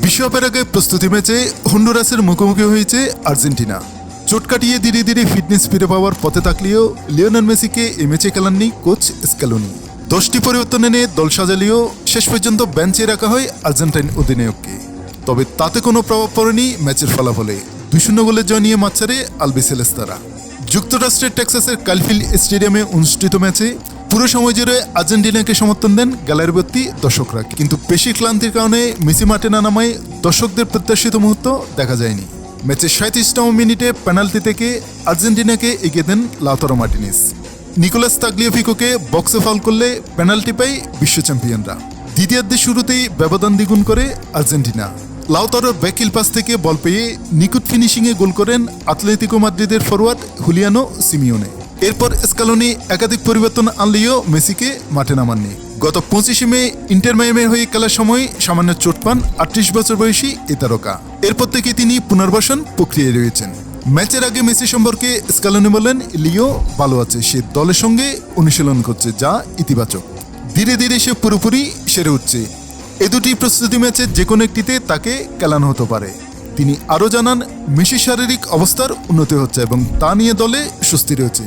বিশ্বকাপের আগে প্রস্তুতি ম্যাচে হন্ডুরাসের মুখোমুখি হয়েছে আর্জেন্টিনা। চোট কাটিয়ে ধীরে ধীরে ফিটনেস ফিরে পাওয়ার পথে থাকলেও লিওনেল মেসিকে এই ম্যাচে খেলাননি কোচ স্ক্যালোনি। 10টি পরিবর্তন এনে দল সাজালেও শেষ পর্যন্ত বেঞ্চে রাখা হয় আর্জেন্টাইন অধিনায়ককে। তবে তাতে কোনো প্রভাব পড়েনি ম্যাচের ফলাফলে। 2-0 গোলে জয় নিয়ে মাঠ ছাড়ে আলবিসেলেস্তারা। যুক্তরাষ্ট্রের টেক্সাসের কাইলফিল্ড স্টেডিয়ামে অনুষ্ঠিত ম্যাচে পুরো সময় জুড়ে আর্জেন্টিনাকে সমর্থন দেন গ্যালারি ভর্তি দর্শকরা, কিন্তু বেশি ক্লান্তির কারণে মেসি মাঠে না নামায় দর্শকদের প্রত্যাশিত মুহূর্ত দেখা যায়নি। ম্যাচের 37তম মিনিটে পেনাল্টি থেকে আর্জেন্টিনাকে এগিয়ে দেন লাউতারো মার্টিনেজ। নিকোলাস তাগলিয়াফিকোকে বক্সে ফাউল করলে পেনাল্টি পায় বিশ্ব চ্যাম্পিয়নরা। দ্বিতীয়ার্ধের শুরুতেই ব্যবধান দ্বিগুণ করে আর্জেন্টিনা। লাউতারোর ব্যাকহিল পাস থেকে বল পেয়ে নিখুঁত ফিনিশিংয়ে গোল করেন আতলেতিকো মাদ্রিদের ফরোয়ার্ড হুলিয়ানো সিমিওনে। এরপর স্ক্যালোনি একাধিক পরিবর্তন আনলেও মেসিকে মাঠে নামাননি। গত 25 মে ইন্টার মায়ামির হয়ে খেলার সময় সামান্য চোট পান 38 বছর বয়সী এই তারকা। এরপর থেকে তিনি পুনর্বাসন প্রক্রিয়ায় রয়েছেন। ম্যাচের আগে মেসি সম্পর্কে স্ক্যালোনি বলেন, লিও ভালো আছে, সে দলের সঙ্গে অনুশীলন করছে, যা ইতিবাচক। ধীরে ধীরে সে পুরোপুরি সেরে উঠছে। এই দুটি প্রস্তুতি ম্যাচের যে কোনো একটিতে তাকে খেলানো হতে পারে। তিনি আরও জানান, মেসির শারীরিক অবস্থার উন্নতি হচ্ছে এবং তা নিয়ে দলে স্বস্তি রয়েছে।